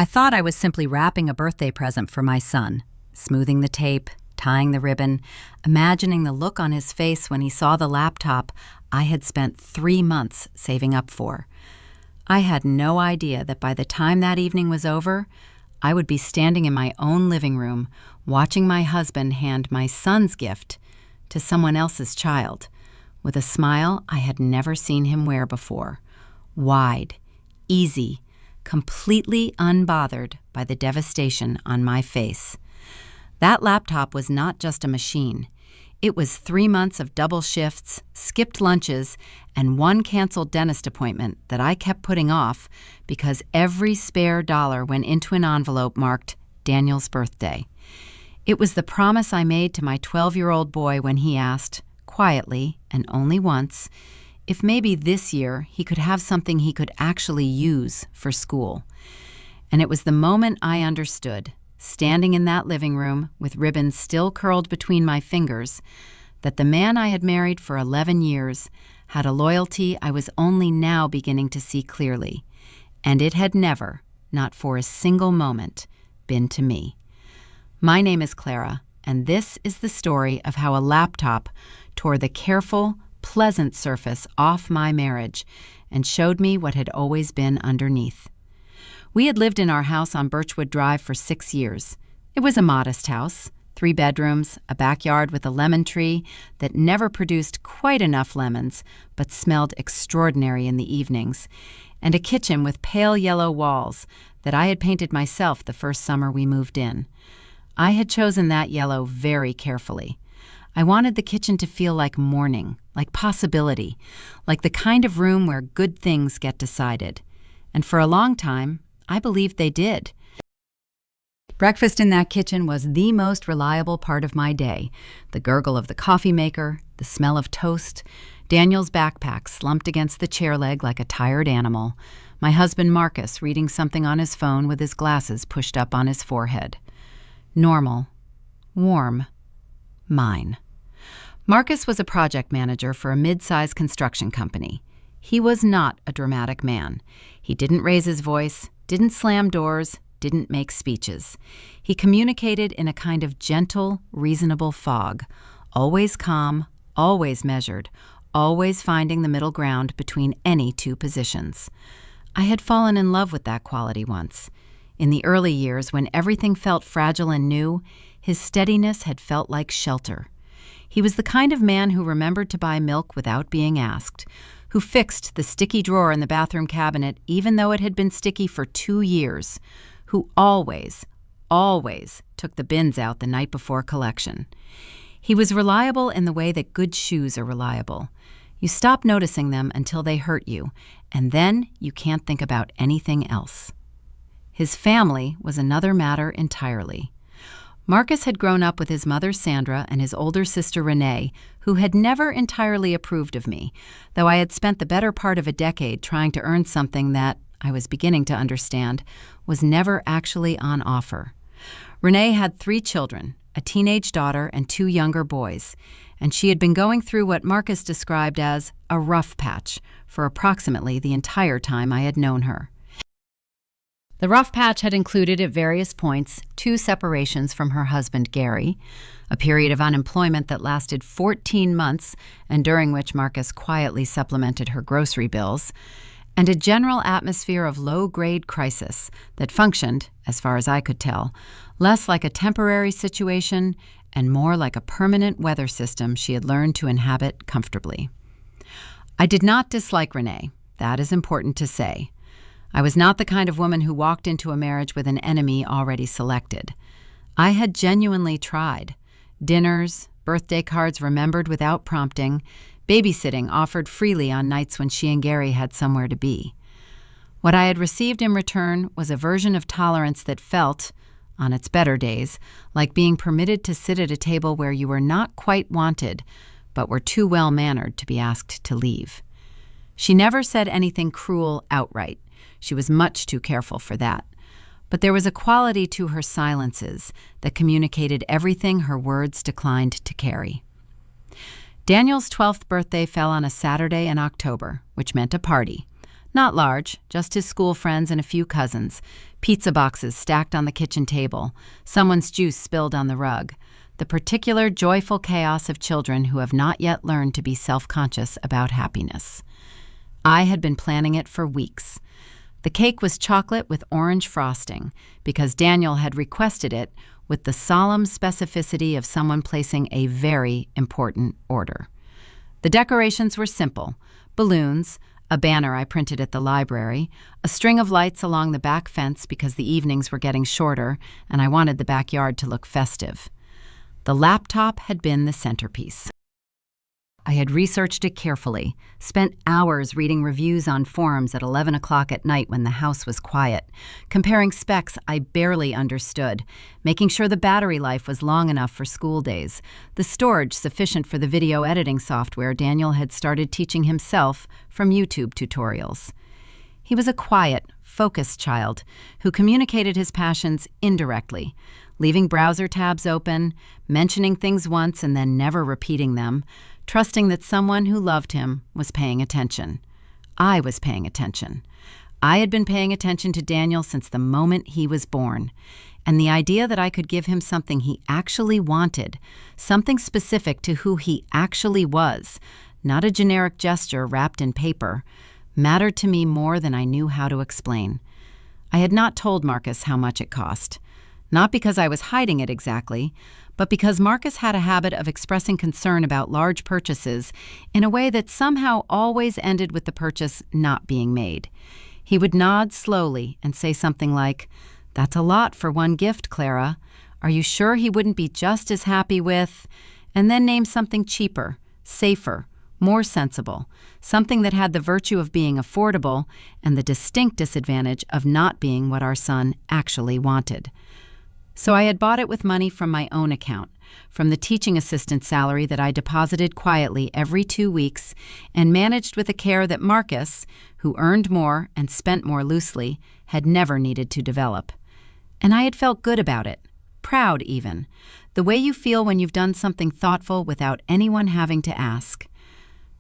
I thought I was simply wrapping a birthday present for my son, smoothing the tape, tying the ribbon, imagining the look on his face when he saw the laptop I had spent 3 months saving up for. I had no idea that by the time that evening was over, I would be standing in my own living room, watching my husband hand my son's gift to someone else's child, with a smile I had never seen him wear before, wide, easy, completely unbothered by the devastation on my face. That laptop was not just a machine. It was 3 months of double shifts, skipped lunches, and one canceled dentist appointment that I kept putting off because every spare dollar went into an envelope marked Daniel's birthday. It was the promise I made to my 12-year-old boy when he asked, quietly and only once, if maybe this year he could have something he could actually use for school. And it was the moment I understood, standing in that living room with ribbons still curled between my fingers, that the man I had married for 11 years had a loyalty I was only now beginning to see clearly, and it had never, not for a single moment, been to me. My name is Clara, and this is the story of how a laptop tore the careful, pleasant surface off my marriage and showed me what had always been underneath. We had lived in our house on Birchwood Drive for 6 years. It was a modest house, 3 bedrooms, a backyard with a lemon tree that never produced quite enough lemons but smelled extraordinary in the evenings, and a kitchen with pale yellow walls that I had painted myself the first summer we moved in. I had chosen that yellow very carefully. I wanted the kitchen to feel like morning, like possibility, like the kind of room where good things get decided. And for a long time, I believed they did. Breakfast in that kitchen was the most reliable part of my day. The gurgle of the coffee maker, the smell of toast, Daniel's backpack slumped against the chair leg like a tired animal, my husband Marcus reading something on his phone with his glasses pushed up on his forehead. Normal. Warm. Mine. Marcus was a project manager for a mid-sized construction company. He was not a dramatic man. He didn't raise his voice, didn't slam doors, didn't make speeches. He communicated in a kind of gentle, reasonable fog, always calm, always measured, always finding the middle ground between any two positions. I had fallen in love with that quality once. In the early years, when everything felt fragile and new, his steadiness had felt like shelter. He was the kind of man who remembered to buy milk without being asked, who fixed the sticky drawer in the bathroom cabinet even though it had been sticky for 2 years, who always took the bins out the night before collection. He was reliable in the way that good shoes are reliable. You stop noticing them until they hurt you, and then you can't think about anything else. His family was another matter entirely. Marcus had grown up with his mother Sandra and his older sister Renee, who had never entirely approved of me, though I had spent the better part of a decade trying to earn something that, I was beginning to understand, was never actually on offer. Renee had 3 children, a teenage daughter and 2 younger boys, and she had been going through what Marcus described as a rough patch for approximately the entire time I had known her. The rough patch had included at various points 2 separations from her husband Gary, a period of unemployment that lasted 14 months and during which Marcus quietly supplemented her grocery bills, and a general atmosphere of low-grade crisis that functioned, as far as I could tell, less like a temporary situation and more like a permanent weather system she had learned to inhabit comfortably. I did not dislike Renee. That is important to say. I was not the kind of woman who walked into a marriage with an enemy already selected. I had genuinely tried. Dinners, birthday cards remembered without prompting, babysitting offered freely on nights when she and Gary had somewhere to be. What I had received in return was a version of tolerance that felt, on its better days, like being permitted to sit at a table where you were not quite wanted, but were too well-mannered to be asked to leave. She never said anything cruel outright. She was much too careful for that. But there was a quality to her silences that communicated everything her words declined to carry. Daniel's 12th birthday fell on a Saturday in October, which meant a party. Not large, just his school friends and a few cousins. Pizza boxes stacked on the kitchen table. Someone's juice spilled on the rug. The particular joyful chaos of children who have not yet learned to be self-conscious about happiness. I had been planning it for weeks. The cake was chocolate with orange frosting because Daniel had requested it with the solemn specificity of someone placing a very important order. The decorations were simple: balloons, a banner I printed at the library, a string of lights along the back fence because the evenings were getting shorter and I wanted the backyard to look festive. The laptop had been the centerpiece. I had researched it carefully, spent hours reading reviews on forums at 11 o'clock at night when the house was quiet, comparing specs I barely understood, making sure the battery life was long enough for school days, the storage sufficient for the video editing software Daniel had started teaching himself from YouTube tutorials. He was a quiet, focused child who communicated his passions indirectly, leaving browser tabs open, mentioning things once and then never repeating them, trusting that someone who loved him was paying attention. I was paying attention. I had been paying attention to Daniel since the moment he was born, and the idea that I could give him something he actually wanted, something specific to who he actually was, not a generic gesture wrapped in paper, mattered to me more than I knew how to explain. I had not told Marcus how much it cost. Not because I was hiding it exactly, but because Marcus had a habit of expressing concern about large purchases in a way that somehow always ended with the purchase not being made. He would nod slowly and say something like, "That's a lot for one gift, Clara. Are you sure he wouldn't be just as happy with..." and then name something cheaper, safer, more sensible, something that had the virtue of being affordable and the distinct disadvantage of not being what our son actually wanted. So I had bought it with money from my own account, from the teaching assistant salary that I deposited quietly every 2 weeks and managed with a care that Marcus, who earned more and spent more loosely, had never needed to develop. And I had felt good about it, proud even, the way you feel when you've done something thoughtful without anyone having to ask.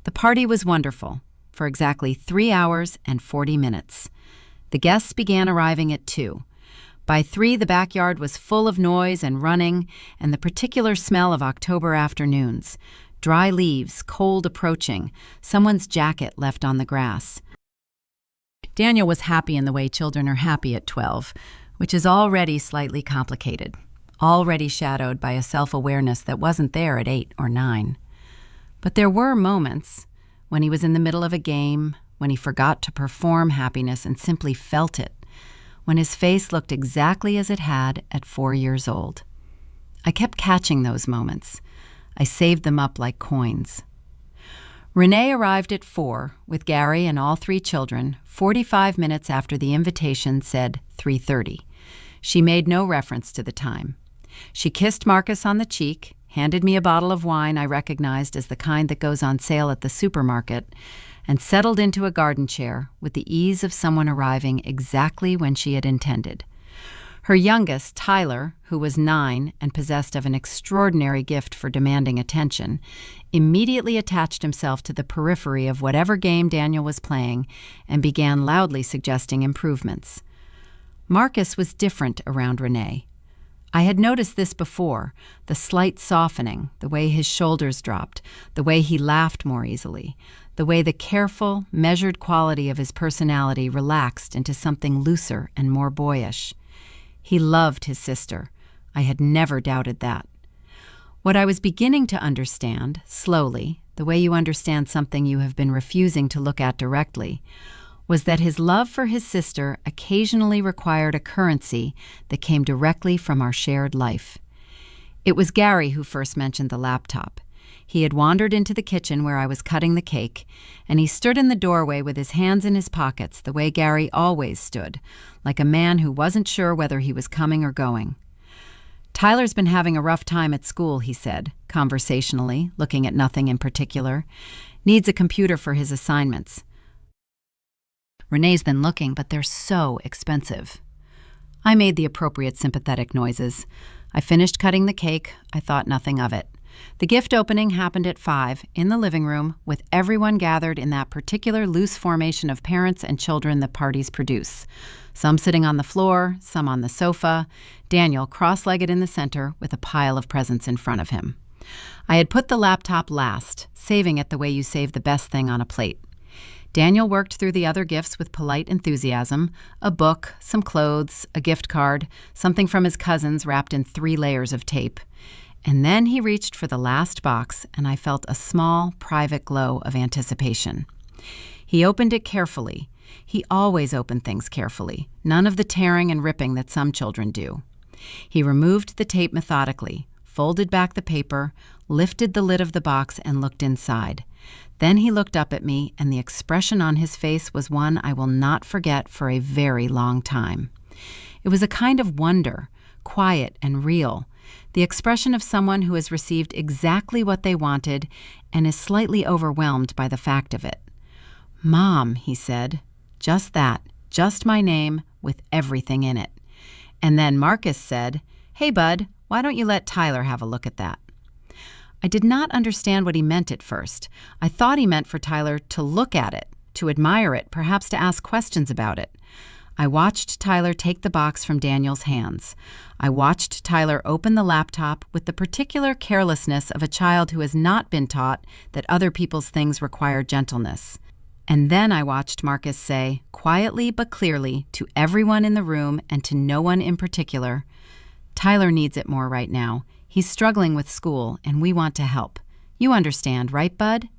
The party was wonderful, for exactly 3 hours and 40 minutes. The guests began arriving at 2. By 3, the backyard was full of noise and running and the particular smell of October afternoons. Dry leaves, cold approaching, someone's jacket left on the grass. Daniel was happy in the way children are happy at 12, which is already slightly complicated, already shadowed by a self-awareness that wasn't there at 8 or 9. But there were moments when he was in the middle of a game, when he forgot to perform happiness and simply felt it, when his face looked exactly as it had at 4 years old. I kept catching those moments. I saved them up like coins. Renee arrived at 4 with Gary and all 3 children 45 minutes after the invitation said 3:30. She made no reference to the time. She kissed Marcus on the cheek, handed me a bottle of wine I recognized as the kind that goes on sale at the supermarket, and settled into a garden chair with the ease of someone arriving exactly when she had intended. Her youngest, Tyler, who was 9 and possessed of an extraordinary gift for demanding attention, immediately attached himself to the periphery of whatever game Daniel was playing and began loudly suggesting improvements. Marcus was different around Renee. I had noticed this before, the slight softening, the way his shoulders dropped, the way he laughed more easily, the way the careful, measured quality of his personality relaxed into something looser and more boyish. He loved his sister. I had never doubted that. What I was beginning to understand, slowly, the way you understand something you have been refusing to look at directly, was that his love for his sister occasionally required a currency that came directly from our shared life. It was Gary who first mentioned the laptop. He had wandered into the kitchen where I was cutting the cake, and he stood in the doorway with his hands in his pockets the way Gary always stood, like a man who wasn't sure whether he was coming or going. "Tyler's been having a rough time at school," he said, conversationally, looking at nothing in particular. "Needs a computer for his assignments. Renee's been looking, but they're so expensive." I made the appropriate sympathetic noises. I finished cutting the cake. I thought nothing of it. The gift opening happened at 5 in the living room, with everyone gathered in that particular loose formation of parents and children that parties produce. Some sitting on the floor, some on the sofa, Daniel cross-legged in the center with a pile of presents in front of him. I had put the laptop last, saving it the way you save the best thing on a plate. Daniel worked through the other gifts with polite enthusiasm: a book, some clothes, a gift card, something from his cousins wrapped in 3 layers of tape. And then he reached for the last box, and I felt a small, private glow of anticipation. He opened it carefully. He always opened things carefully, none of the tearing and ripping that some children do. He removed the tape methodically, folded back the paper, lifted the lid of the box, and looked inside. Then he looked up at me, and the expression on his face was one I will not forget for a very long time. It was a kind of wonder, quiet and real, the expression of someone who has received exactly what they wanted and is slightly overwhelmed by the fact of it. "Mom," he said. Just that, just my name, with everything in it. And then Marcus said, "Hey, bud, why don't you let Tyler have a look at that?" I did not understand what he meant at first. I thought he meant for Tyler to look at it, to admire it, perhaps to ask questions about it. I watched Tyler take the box from Daniel's hands. I watched Tyler open the laptop with the particular carelessness of a child who has not been taught that other people's things require gentleness. And then I watched Marcus say, quietly but clearly, to everyone in the room and to no one in particular, "Tyler needs it more right now. He's struggling with school, and we want to help. You understand, right, bud?"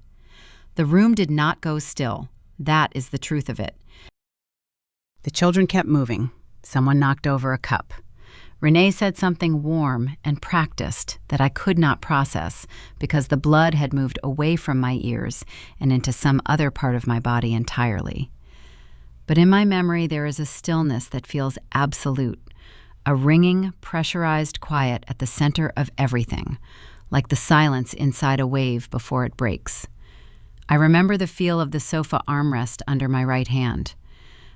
The room did not go still. That is the truth of it. The children kept moving. Someone knocked over a cup. Renee said something warm and practiced that I could not process because the blood had moved away from my ears and into some other part of my body entirely. But in my memory, there is a stillness that feels absolute, a ringing, pressurized quiet at the center of everything, like the silence inside a wave before it breaks. I remember the feel of the sofa armrest under my right hand.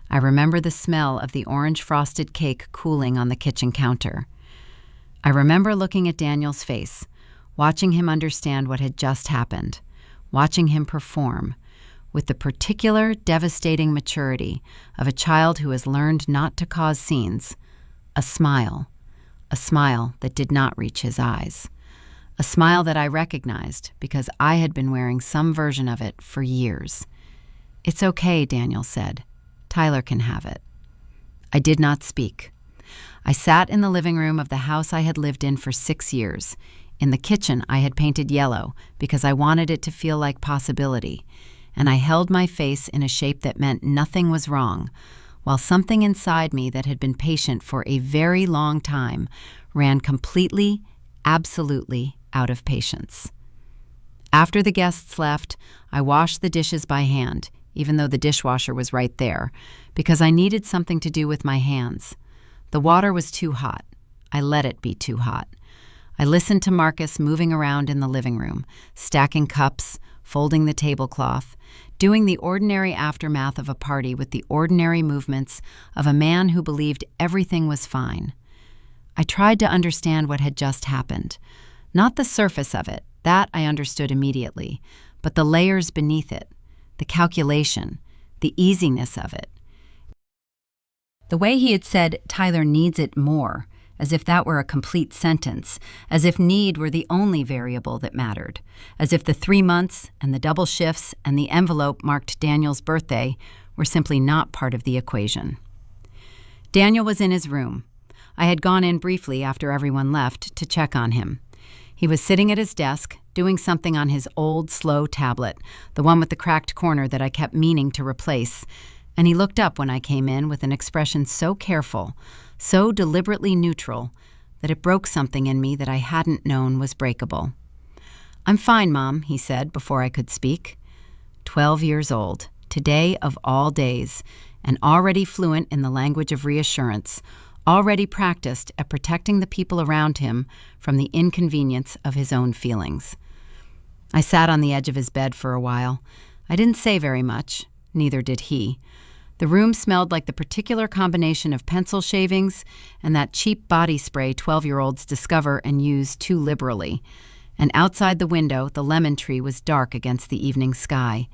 I remember the smell of the orange frosted cake cooling on the kitchen counter. I remember looking at Daniel's face, watching him understand what had just happened, watching him perform, with the particular devastating maturity of a child who has learned not to cause scenes, a smile that did not reach his eyes, a smile that I recognized because I had been wearing some version of it for years. "It's okay," Daniel said. "Tyler can have it." I did not speak. I sat in the living room of the house I had lived in for 6 years. In the kitchen, I had painted yellow because I wanted it to feel like possibility, and I held my face in a shape that meant nothing was wrong, while something inside me that had been patient for a very long time ran completely, absolutely out of patience. After the guests left, I washed the dishes by hand, even though the dishwasher was right there, because I needed something to do with my hands. The water was too hot. I let it be too hot. I listened to Marcus moving around in the living room, stacking cups, folding the tablecloth, doing the ordinary aftermath of a party with the ordinary movements of a man who believed everything was fine. I tried to understand what had just happened. Not the surface of it, that I understood immediately, but the layers beneath it, the calculation, the easiness of it. The way he had said, "Tyler needs it more," as if that were a complete sentence, as if need were the only variable that mattered, as if the 3 months and the double shifts and the envelope marked Daniel's birthday were simply not part of the equation. Daniel was in his room. I had gone in briefly after everyone left to check on him. He was sitting at his desk, doing something on his old, slow tablet, the one with the cracked corner that I kept meaning to replace, and he looked up when I came in with an expression so careful, so deliberately neutral, that it broke something in me that I hadn't known was breakable. "I'm fine, Mom," he said before I could speak. 12 years old, today of all days, and already fluent in the language of reassurance, already practiced at protecting the people around him from the inconvenience of his own feelings. I sat on the edge of his bed for a while. I didn't say very much, neither did he. The room smelled like the particular combination of pencil shavings and that cheap body spray 12-year-olds discover and use too liberally. And outside the window, the lemon tree was dark against the evening sky.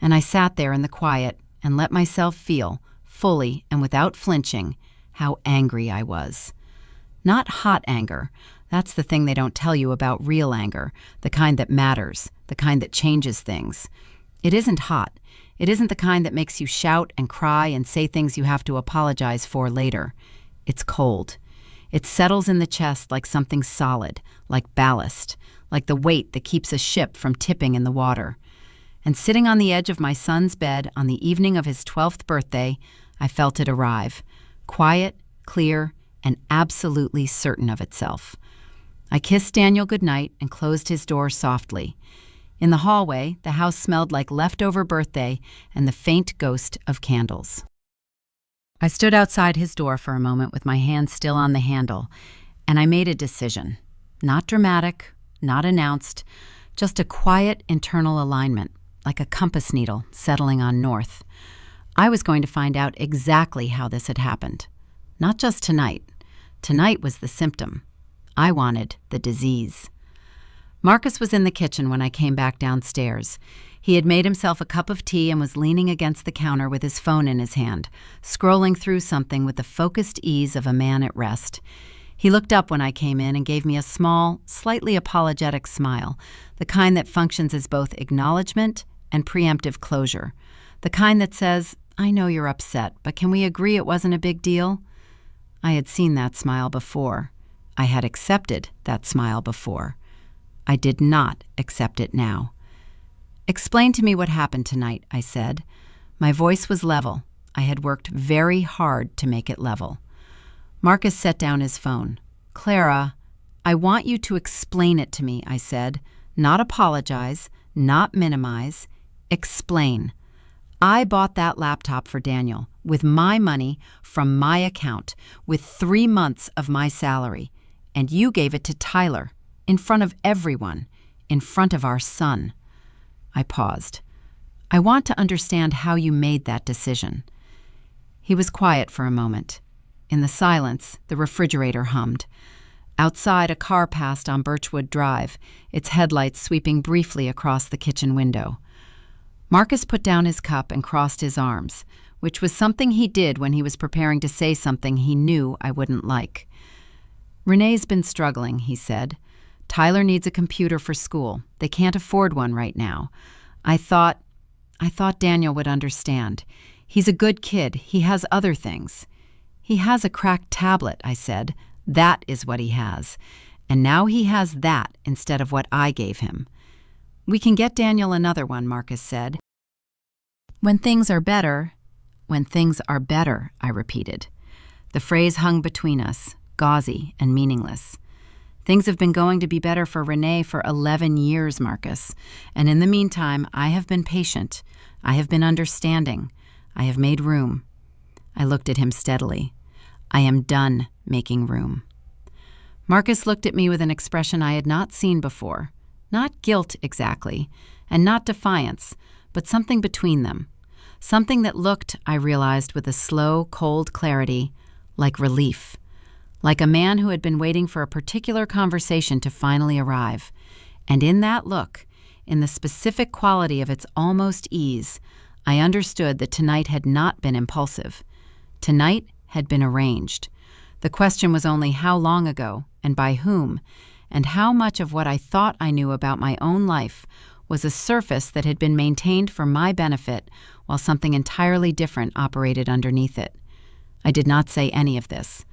And I sat there in the quiet and let myself feel, fully and without flinching, how angry I was. Not hot anger. That's the thing they don't tell you about real anger, the kind that matters, the kind that changes things. It isn't hot. It isn't the kind that makes you shout and cry and say things you have to apologize for later. It's cold. It settles in the chest like something solid, like ballast, like the weight that keeps a ship from tipping in the water. And sitting on the edge of my son's bed on the evening of his 12th birthday, I felt it arrive, quiet, clear, and absolutely certain of itself. I kissed Daniel goodnight and closed his door softly. In the hallway, the house smelled like leftover birthday and the faint ghost of candles. I stood outside his door for a moment with my hand still on the handle, and I made a decision. Not dramatic, not announced, just a quiet internal alignment, like a compass needle settling on north. I was going to find out exactly how this had happened. Not just tonight. Tonight was the symptom. I wanted the disease. Marcus was in the kitchen when I came back downstairs. He had made himself a cup of tea and was leaning against the counter with his phone in his hand, scrolling through something with the focused ease of a man at rest. He looked up when I came in and gave me a small, slightly apologetic smile, the kind that functions as both acknowledgement and preemptive closure, the kind that says, "I know you're upset, but can we agree it wasn't a big deal?" I had seen that smile before. I had accepted that smile before. I did not accept it now. "Explain to me what happened tonight," I said. My voice was level. I had worked very hard to make it level. Marcus set down his phone. "Clara, I want you to explain it to me," I said. "Not apologize, not minimize. Explain. I bought that laptop for Daniel with my money from my account with 3 months of my salary, and you gave it to Tyler in front of everyone, in front of our son." I paused. "I want to understand how you made that decision." He was quiet for a moment. In the silence, the refrigerator hummed. Outside, a car passed on Birchwood Drive, its headlights sweeping briefly across the kitchen window. Marcus put down his cup and crossed his arms, which was something he did when he was preparing to say something he knew I wouldn't like. "Renee's been struggling," he said. "Tyler needs a computer for school. They can't afford one right now. I thought Daniel would understand. He's a good kid. He has other things." "He has a cracked tablet," I said. "That is what he has. And now he has that instead of what I gave him." "We can get Daniel another one," Marcus said. When things are better, I repeated. The phrase hung between us, gauzy and meaningless. "Things have been going to be better for Renee for 11 years, Marcus. And in the meantime, I have been patient. I have been understanding. I have made room." I looked at him steadily. "I am done making room." Marcus looked at me with an expression I had not seen before. Not guilt exactly, and not defiance, but something between them. Something that looked, I realized with a slow, cold clarity, like relief. Like a man who had been waiting for a particular conversation to finally arrive. And in that look, in the specific quality of its almost ease, I understood that tonight had not been impulsive. Tonight had been arranged. The question was only how long ago, and by whom, and how much of what I thought I knew about my own life was a surface that had been maintained for my benefit while something entirely different operated underneath it. I did not say any of this.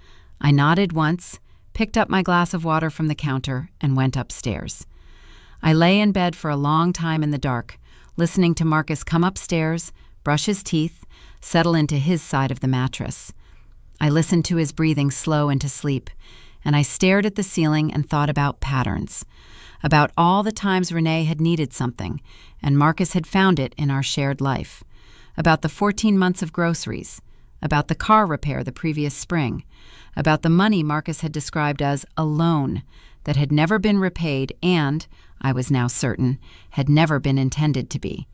I nodded once, picked up my glass of water from the counter, and went upstairs. I lay in bed for a long time in the dark, listening to Marcus come upstairs, brush his teeth, settle into his side of the mattress. I listened to his breathing slow into sleep, and I stared at the ceiling and thought about patterns, about all the times Renee had needed something, and Marcus had found it in our shared life, about the 14 months of groceries, about the car repair the previous spring, about the money Marcus had described as a loan that had never been repaid and, I was now certain, had never been intended to be.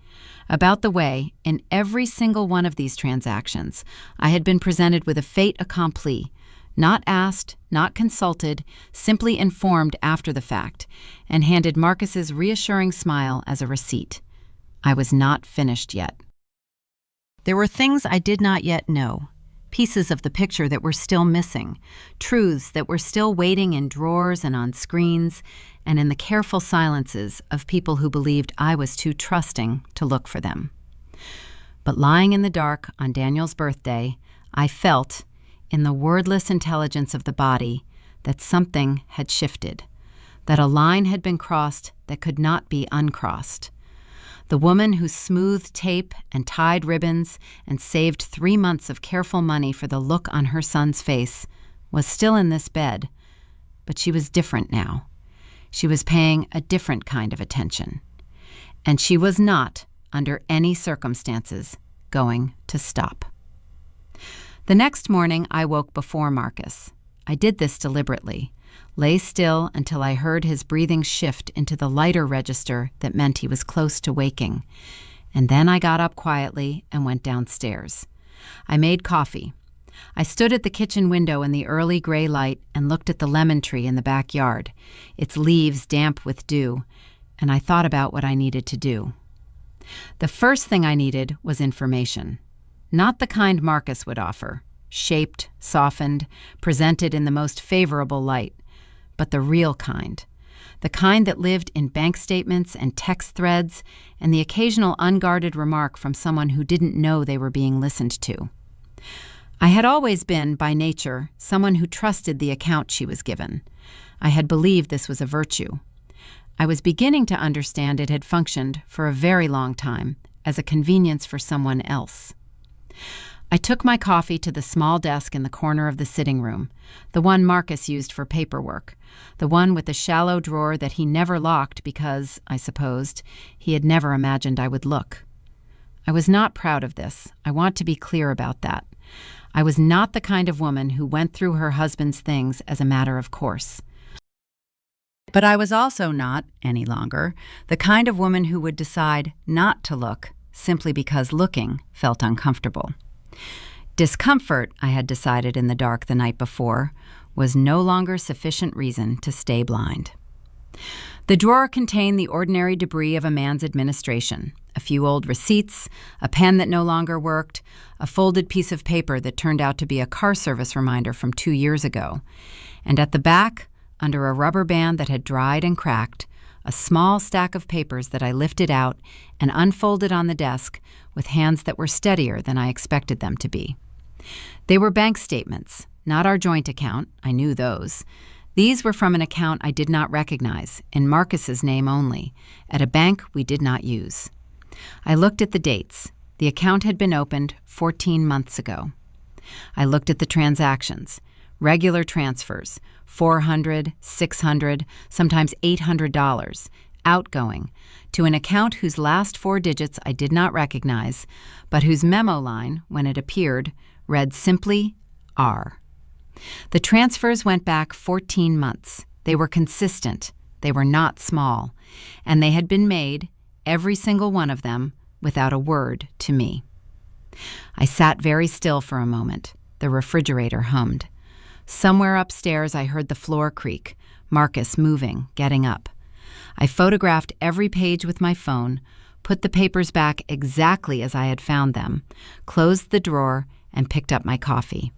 About the way, in every single one of these transactions, I had been presented with a fait accompli, Not asked, not consulted, simply informed after the fact, and handed Marcus's reassuring smile as a receipt. I was not finished yet. There were things I did not yet know, pieces of the picture that were still missing, truths that were still waiting in drawers and on screens, and in the careful silences of people who believed I was too trusting to look for them. But lying in the dark on Daniel's birthday, I felt, in the wordless intelligence of the body, that something had shifted, that a line had been crossed that could not be uncrossed. The woman who smoothed tape and tied ribbons and saved 3 months of careful money for the look on her son's face was still in this bed, but she was different now. She was paying a different kind of attention. And she was not, under any circumstances, going to stop. The next morning, I woke before Marcus. I did this deliberately, lay still until I heard his breathing shift into the lighter register that meant he was close to waking. And then I got up quietly and went downstairs. I made coffee. I stood at the kitchen window in the early gray light and looked at the lemon tree in the backyard, its leaves damp with dew, and I thought about what I needed to do. The first thing I needed was information. Not the kind Marcus would offer, shaped, softened, presented in the most favorable light, but the real kind. The kind that lived in bank statements and text threads and the occasional unguarded remark from someone who didn't know they were being listened to. I had always been, by nature, someone who trusted the account she was given. I had believed this was a virtue. I was beginning to understand it had functioned for a very long time as a convenience for someone else. I took my coffee to the small desk in the corner of the sitting room, the one Marcus used for paperwork, the one with the shallow drawer that he never locked because, I supposed, he had never imagined I would look. I was not proud of this. I want to be clear about that. I was not the kind of woman who went through her husband's things as a matter of course. But I was also not, any longer, the kind of woman who would decide not to look simply because looking felt uncomfortable. Discomfort, I had decided in the dark the night before, was no longer sufficient reason to stay blind. The drawer contained the ordinary debris of a man's administration, a few old receipts, a pen that no longer worked, a folded piece of paper that turned out to be a car service reminder from 2 years ago, and at the back, under a rubber band that had dried and cracked, a small stack of papers that I lifted out and unfolded on the desk with hands that were steadier than I expected them to be. They were bank statements, not our joint account. I knew those. These were from an account I did not recognize, in Marcus's name only, at a bank we did not use. I looked at the dates. The account had been opened 14 months ago. I looked at the transactions. Regular transfers, $400, $600, sometimes $800, outgoing, to an account whose last 4 digits I did not recognize, but whose memo line, when it appeared, read simply R. The transfers went back 14 months. They were consistent. They were not small. And they had been made, every single one of them, without a word to me. I sat very still for a moment. The refrigerator hummed. Somewhere upstairs I heard the floor creak, Marcus moving, getting up. I photographed every page with my phone, put the papers back exactly as I had found them, closed the drawer, and picked up my coffee.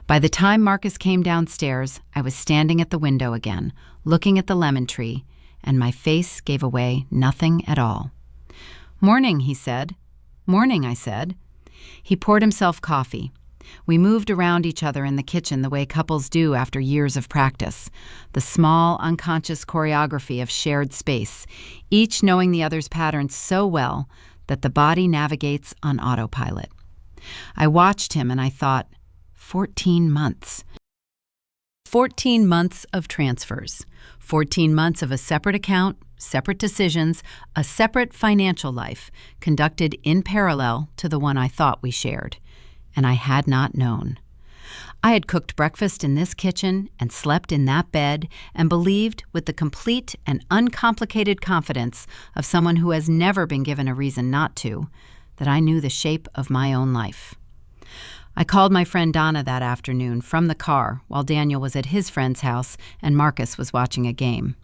By the time Marcus came downstairs, I was standing at the window again, looking at the lemon tree, and my face gave away nothing at all. "Morning," he said. "Morning," I said. He poured himself coffee. We moved around each other in the kitchen the way couples do after years of practice, the small, unconscious choreography of shared space, each knowing the other's patterns so well that the body navigates on autopilot. I watched him and I thought, 14 months. 14 months of transfers, 14 months of a separate account, separate decisions, a separate financial life, conducted in parallel to the one I thought we shared. And I had not known. I had cooked breakfast in this kitchen and slept in that bed and believed with the complete and uncomplicated confidence of someone who has never been given a reason not to, that I knew the shape of my own life. I called my friend Donna that afternoon from the car while Daniel was at his friend's house and Marcus was watching a game.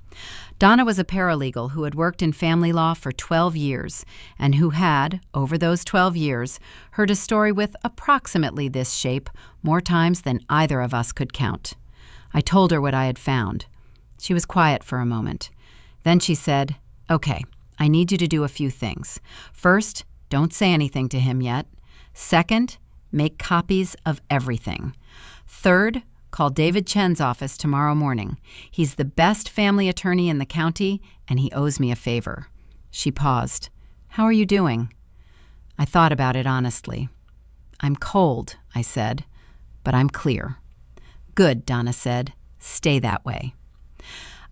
Donna was a paralegal who had worked in family law for 12 years and who had, over those 12 years, heard a story with approximately this shape more times than either of us could count. I told her what I had found. She was quiet for a moment. Then she said, "Okay, I need you to do a few things. First, don't say anything to him yet. Second, make copies of everything. Third, call David Chen's office tomorrow morning. He's the best family attorney in the county, and he owes me a favor." She paused. "How are you doing?" I thought about it honestly. "I'm cold," I said, "but I'm clear." "Good," Donna said. "Stay that way."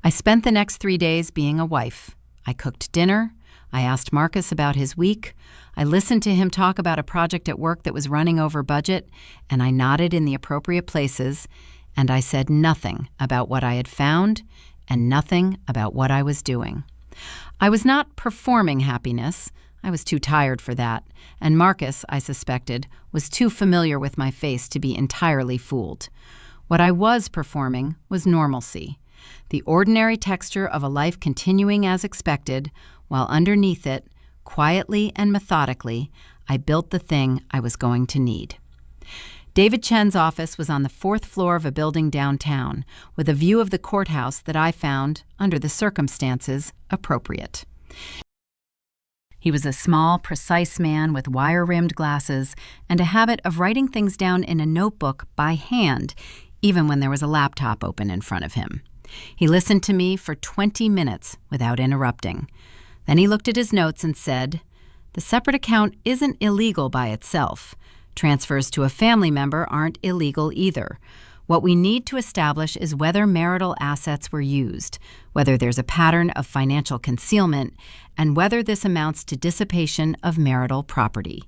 I spent the next 3 days being a wife. I cooked dinner. I asked Marcus about his week. I listened to him talk about a project at work that was running over budget, and I nodded in the appropriate places, and I said nothing about what I had found and nothing about what I was doing. I was not performing happiness. I was too tired for that, and Marcus, I suspected, was too familiar with my face to be entirely fooled. What I was performing was normalcy, the ordinary texture of a life continuing as expected, while underneath it, quietly and methodically, I built the thing I was going to need. David Chen's office was on the 4th floor of a building downtown, with a view of the courthouse that I found, under the circumstances, appropriate. He was a small, precise man with wire-rimmed glasses and a habit of writing things down in a notebook by hand, even when there was a laptop open in front of him. He listened to me for 20 minutes without interrupting. Then he looked at his notes and said, "The separate account isn't illegal by itself. Transfers to a family member aren't illegal either. What we need to establish is whether marital assets were used, whether there's a pattern of financial concealment, and whether this amounts to dissipation of marital property."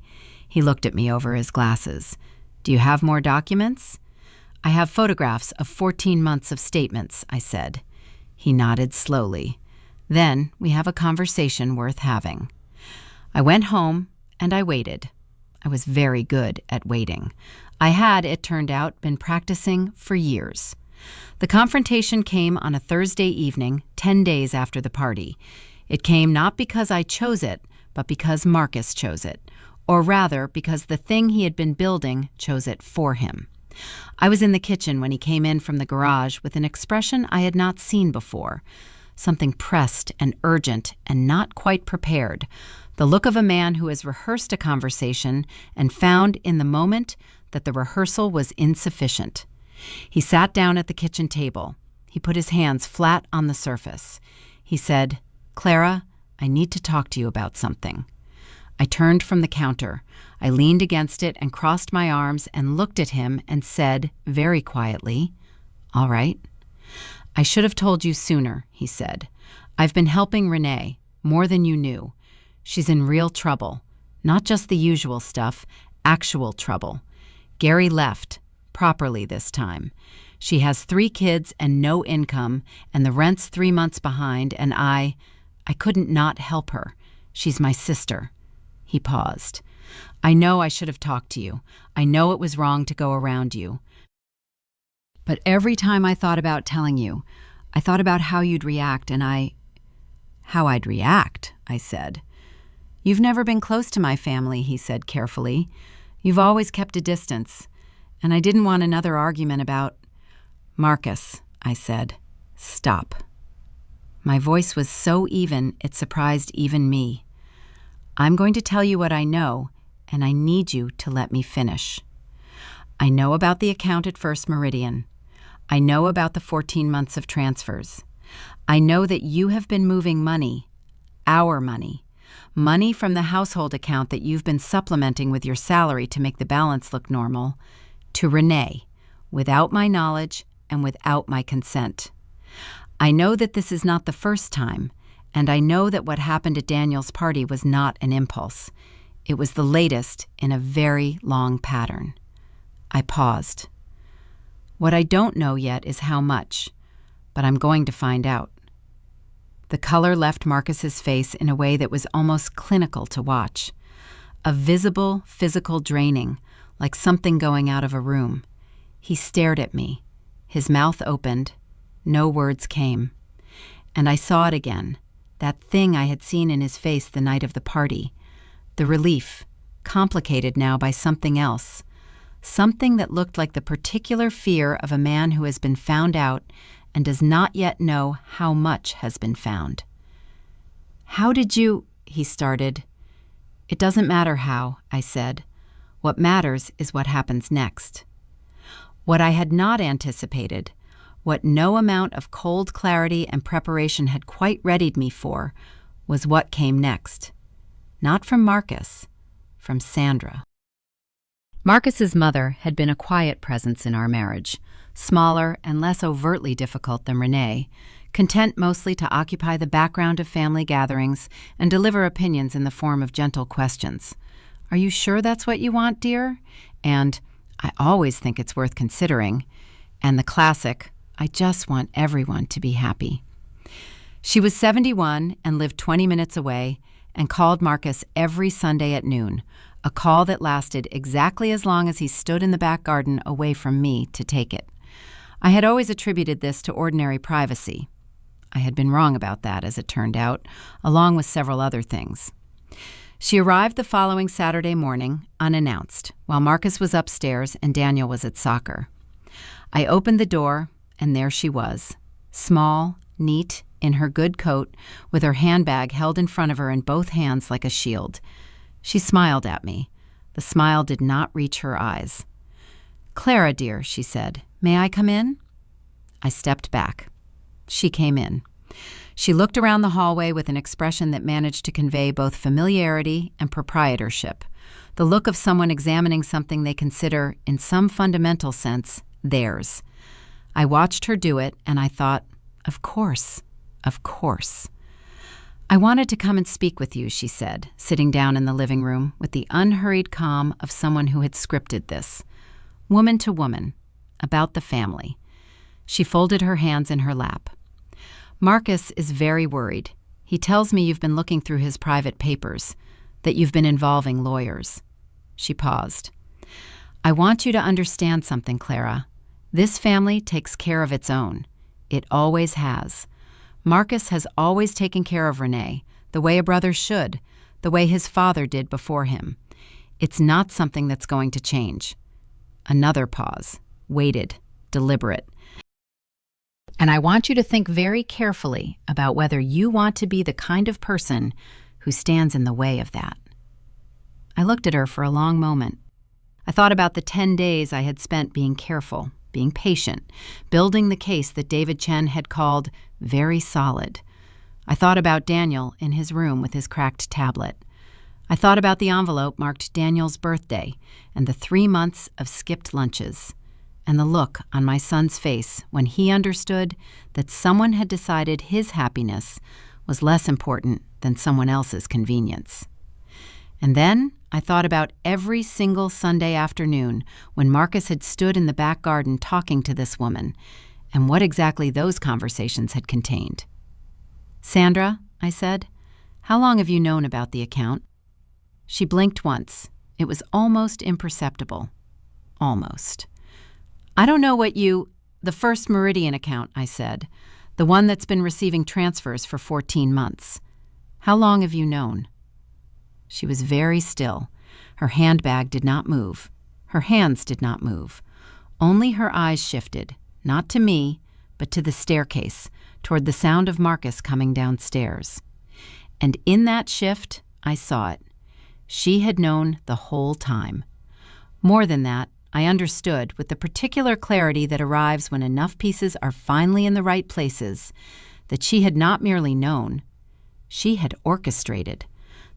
He looked at me over his glasses. "Do you have more documents?" "I have photographs of 14 months of statements," I said. He nodded slowly. "Then we have a conversation worth having." I went home and I waited. I was very good at waiting. I had, it turned out, been practicing for years. The confrontation came on a Thursday evening, 10 days after the party. It came not because I chose it, but because Marcus chose it, or rather because the thing he had been building chose it for him. I was in the kitchen when he came in from the garage with an expression I had not seen before. Something pressed and urgent and not quite prepared. The look of a man who has rehearsed a conversation and found in the moment that the rehearsal was insufficient. He sat down at the kitchen table. He put his hands flat on the surface. He said, "Clara, I need to talk to you about something." I turned from the counter. I leaned against it and crossed my arms and looked at him and said, very quietly, "All right." "I should have told you sooner," he said. "I've been helping Renee, more than you knew. She's in real trouble. Not just the usual stuff, actual trouble. Gary left, properly this time. She has 3 kids and no income, and the rent's 3 months behind, and I couldn't not help her. She's my sister." He paused. "I know I should have talked to you. I know it was wrong to go around you. But every time I thought about telling you, I thought about how you'd react, and How I'd react," I said. "You've never been close to my family," he said carefully. "You've always kept a distance, and I didn't want another argument about—" "Marcus," I said, "stop." My voice was so even it surprised even me. "I'm going to tell you what I know, and I need you to let me finish. I know about the account at First Meridian. I know about the 14 months of transfers. I know that you have been moving money, our money from the household account that you've been supplementing with your salary to make the balance look normal, to Renee, without my knowledge and without my consent. I know that this is not the first time, and I know that what happened at Daniel's party was not an impulse. It was the latest in a very long pattern." I paused. "What I don't know yet is how much, but I'm going to find out." The color left Marcus's face in a way that was almost clinical to watch. A visible physical draining, like something going out of a room. He stared at me. His mouth opened. No words came. And I saw it again, that thing I had seen in his face the night of the party. The relief, complicated now by something else. Something that looked like the particular fear of a man who has been found out and does not yet know how much has been found. "How did you—" he started. "It doesn't matter how," I said. "What matters is what happens next." What I had not anticipated, what no amount of cold clarity and preparation had quite readied me for, was what came next. Not from Marcus, from Sandra. Marcus's mother had been a quiet presence in our marriage, smaller and less overtly difficult than Renee, content mostly to occupy the background of family gatherings and deliver opinions in the form of gentle questions. "Are you sure that's what you want, dear?" And "I always think it's worth considering." And the classic, "I just want everyone to be happy." She was 71 and lived 20 minutes away and called Marcus every Sunday at noon, a call that lasted exactly as long as he stood in the back garden away from me to take it. I had always attributed this to ordinary privacy. I had been wrong about that, as it turned out, along with several other things. She arrived the following Saturday morning, unannounced, while Marcus was upstairs and Daniel was at soccer. I opened the door, and there she was, small, neat, in her good coat, with her handbag held in front of her in both hands like a shield. She smiled at me. The smile did not reach her eyes. "Clara, dear," she said, "may I come in?" I stepped back. She came in. She looked around the hallway with an expression that managed to convey both familiarity and proprietorship, the look of someone examining something they consider, in some fundamental sense, theirs. I watched her do it, and I thought, of course, of course. "I wanted to come and speak with you," she said, sitting down in the living room with the unhurried calm of someone who had scripted this. Woman to woman, about the family. She folded her hands in her lap. "Marcus is very worried. He tells me you've been looking through his private papers, that you've been involving lawyers." She paused. "I want you to understand something, Clara. This family takes care of its own. It always has. Marcus has always taken care of Renee, the way a brother should, the way his father did before him. It's not something that's going to change." Another pause, weighted, deliberate. "And I want you to think very carefully about whether you want to be the kind of person who stands in the way of that." I looked at her for a long moment. I thought about the 10 days I had spent being careful, being patient, building the case that David Chen had called very solid. I thought about Daniel in his room with his cracked tablet. I thought about the envelope marked Daniel's birthday and the 3 months of skipped lunches, and the look on my son's face when he understood that someone had decided his happiness was less important than someone else's convenience. And then I thought about every single Sunday afternoon when Marcus had stood in the back garden talking to this woman, and what exactly those conversations had contained. "Sandra," I said, "how long have you known about the account?" She blinked once. It was almost imperceptible. Almost. "I don't know what the First Meridian account," I said, "the one that's been receiving transfers for 14 months. How long have you known?" She was very still. Her handbag did not move. Her hands did not move. Only her eyes shifted, not to me, but to the staircase, toward the sound of Marcus coming downstairs. And in that shift, I saw it. She had known the whole time. More than that, I understood, with the particular clarity that arrives when enough pieces are finally in the right places, that she had not merely known. She had orchestrated.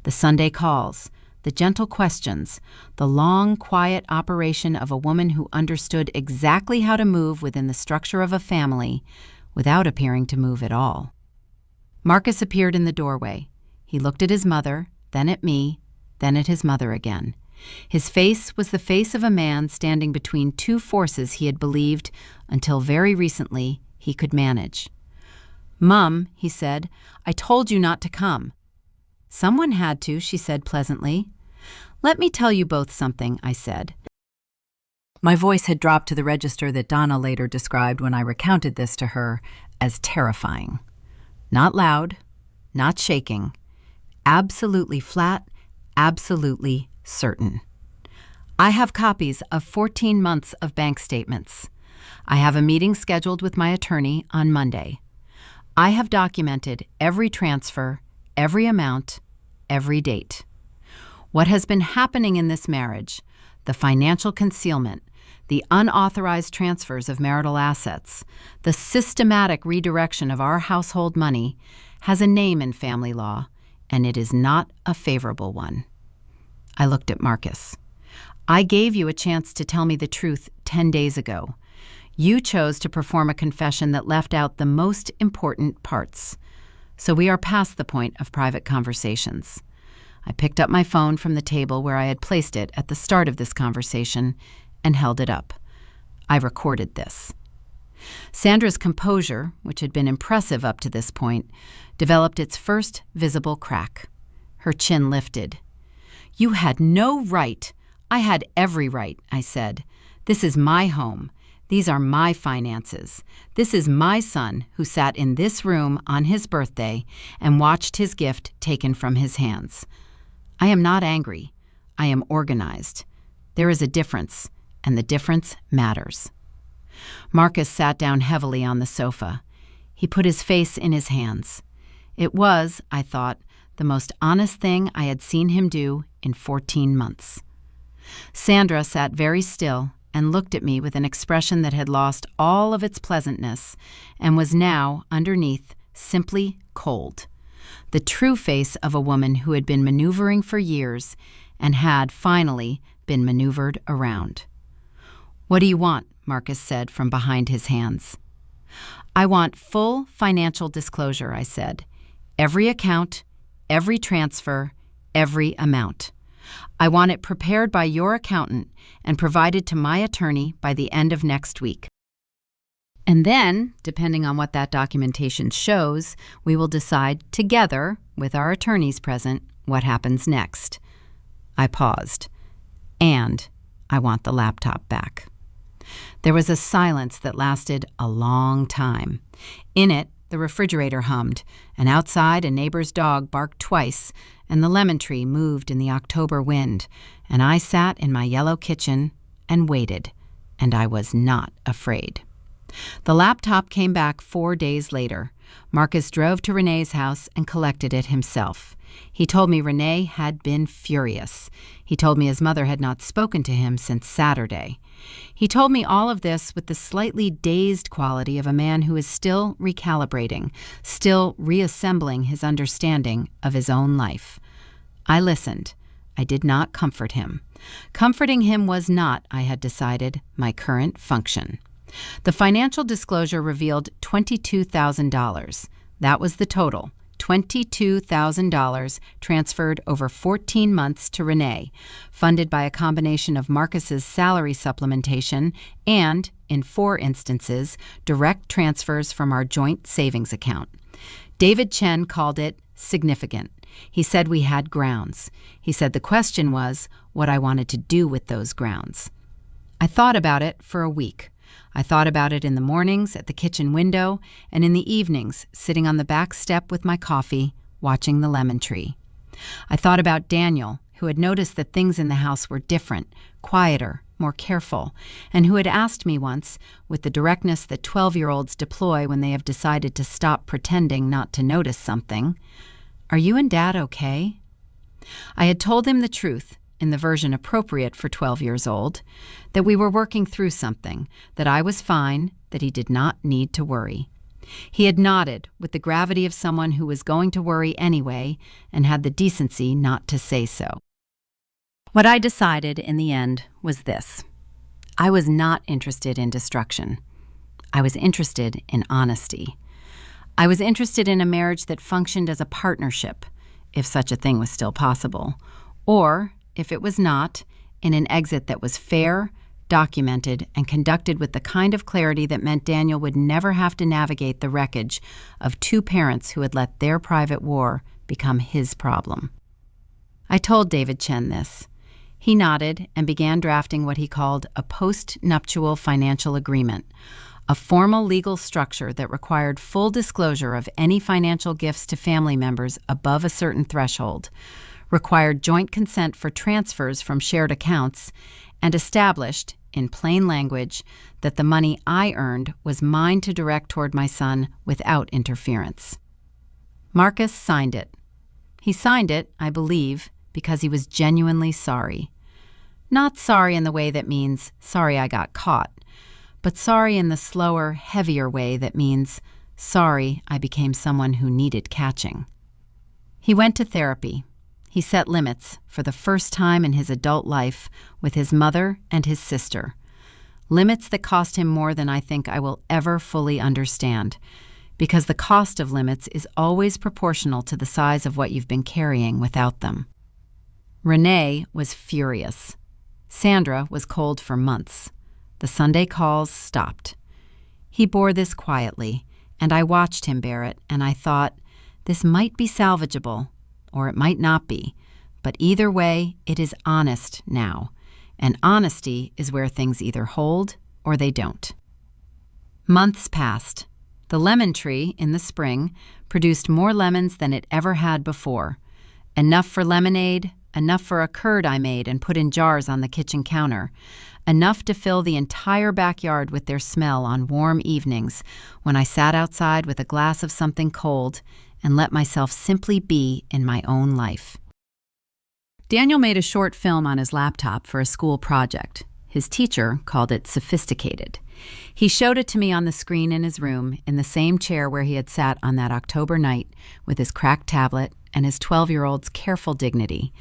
The Sunday calls, the gentle questions, the long, quiet operation of a woman who understood exactly how to move within the structure of a family without appearing to move at all. Marcus appeared in the doorway. He looked at his mother, then at me, then at his mother again. His face was the face of a man standing between two forces he had believed, until very recently, he could manage. "Mum," he said, "I told you not to come." "Someone had to," she said pleasantly. "Let me tell you both something," I said. My voice had dropped to the register that Donna later described when I recounted this to her as terrifying. Not loud, not shaking, absolutely flat, absolutely certain. I have copies of 14 months of bank statements. I have a meeting scheduled with my attorney on Monday. I have documented every transfer, every amount, every date. What has been happening in this marriage, the financial concealment, the unauthorized transfers of marital assets, the systematic redirection of our household money, has a name in family law, and it is not a favorable one. I looked at Marcus. I gave you a chance to tell me the truth 10 days ago. You chose to perform a confession that left out the most important parts. So we are past the point of private conversations. I picked up my phone from the table where I had placed it at the start of this conversation and held it up. I recorded this. Sandra's composure, which had been impressive up to this point, developed its first visible crack. Her chin lifted. "You had no right. I had every right," I said. "This is my home. These are my finances. This is my son who sat in this room on his birthday and watched his gift taken from his hands. I am not angry. I am organized. There is a difference, and the difference matters." Marcus sat down heavily on the sofa. He put his face in his hands. It was, I thought, the most honest thing I had seen him do in 14 months. Sandra sat very still and looked at me with an expression that had lost all of its pleasantness and was now, underneath, simply cold. The true face of a woman who had been maneuvering for years and had, finally, been maneuvered around. "What do you want?" Marcus said from behind his hands. "I want full financial disclosure," I said. "Every account, every transfer, every amount. I want it prepared by your accountant and provided to my attorney by the end of next week. And then, depending on what that documentation shows, we will decide together, with our attorneys present, what happens next." I paused. "And I want the laptop back." There was a silence that lasted a long time. In it, the refrigerator hummed, and outside a neighbor's dog barked twice, and the lemon tree moved in the October wind, and I sat in my yellow kitchen and waited, and I was not afraid. The laptop came back 4 days later. Marcus drove to Renee's house and collected it himself. He told me Renee had been furious. He told me his mother had not spoken to him since Saturday. He told me all of this with the slightly dazed quality of a man who is still recalibrating, still reassembling his understanding of his own life. I listened. I did not comfort him. Comforting him was not, I had decided, my current function. The financial disclosure revealed $22,000. That was the total. $22,000 transferred over 14 months to Renee, funded by a combination of Marcus's salary supplementation and, in 4 instances, direct transfers from our joint savings account. David Chen called it significant. He said we had grounds. He said the question was what I wanted to do with those grounds. I thought about it for a week. I thought about it in the mornings at the kitchen window and in the evenings sitting on the back step with my coffee, watching the lemon tree. I thought about Daniel, who had noticed that things in the house were different, quieter, more careful, and who had asked me once, with the directness that 12-year-olds deploy when they have decided to stop pretending not to notice something, "Are you and Dad okay?" I had told him the truth, in the version appropriate for 12 years old, that we were working through something, that I was fine, that he did not need to worry. He had nodded with the gravity of someone who was going to worry anyway and had the decency not to say so. What I decided in the end was this. I was not interested in destruction. I was interested in honesty. I was interested in a marriage that functioned as a partnership, if such a thing was still possible, or, if it was not, in an exit that was fair, documented, and conducted with the kind of clarity that meant Daniel would never have to navigate the wreckage of 2 parents who had let their private war become his problem. I told David Chen this. He nodded and began drafting what he called a post-nuptial financial agreement, a formal legal structure that required full disclosure of any financial gifts to family members above a certain threshold, required joint consent for transfers from shared accounts, and established, in plain language, that the money I earned was mine to direct toward my son without interference. Marcus signed it. He signed it, I believe, because he was genuinely sorry. Not sorry in the way that means, sorry I got caught, but sorry in the slower, heavier way that means, sorry I became someone who needed catching. He went to therapy. He set limits, for the first time in his adult life, with his mother and his sister. Limits that cost him more than I think I will ever fully understand, because the cost of limits is always proportional to the size of what you've been carrying without them. Renee was furious. Sandra was cold for months. The Sunday calls stopped. He bore this quietly, and I watched him bear it, and I thought, this might be salvageable, or it might not be, but either way, it is honest now, and honesty is where things either hold or they don't. Months passed. The lemon tree, in the spring, produced more lemons than it ever had before. Enough for lemonade, enough for a curd I made and put in jars on the kitchen counter, enough to fill the entire backyard with their smell on warm evenings when I sat outside with a glass of something cold and let myself simply be in my own life. Daniel made a short film on his laptop for a school project. His teacher called it sophisticated. He showed it to me on the screen in his room, in the same chair where he had sat on that October night with his cracked tablet and his 12-year-old's careful dignity.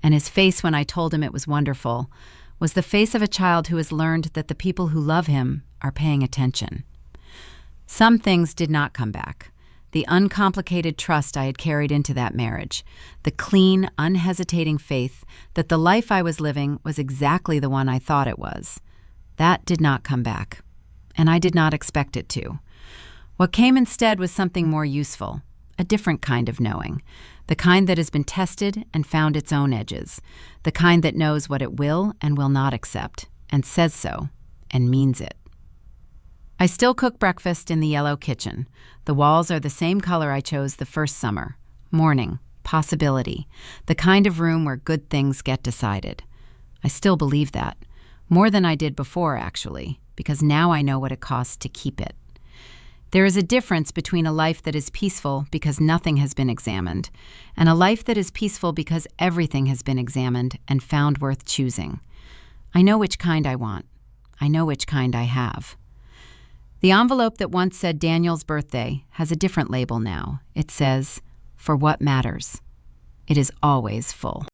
And his face when I told him it was wonderful was the face of a child who has learned that the people who love him are paying attention. Some things did not come back. The uncomplicated trust I had carried into that marriage, the clean, unhesitating faith that the life I was living was exactly the one I thought it was. That did not come back, and I did not expect it to. What came instead was something more useful, a different kind of knowing, the kind that has been tested and found its own edges, the kind that knows what it will and will not accept, and says so, and means it. I still cook breakfast in the yellow kitchen. The walls are the same color I chose the first summer. Morning, possibility, the kind of room where good things get decided. I still believe that. More than I did before, actually, because now I know what it costs to keep it. There is a difference between a life that is peaceful because nothing has been examined, and a life that is peaceful because everything has been examined and found worth choosing. I know which kind I want. I know which kind I have. The envelope that once said Daniel's birthday has a different label now. It says, "For what matters." It is always full.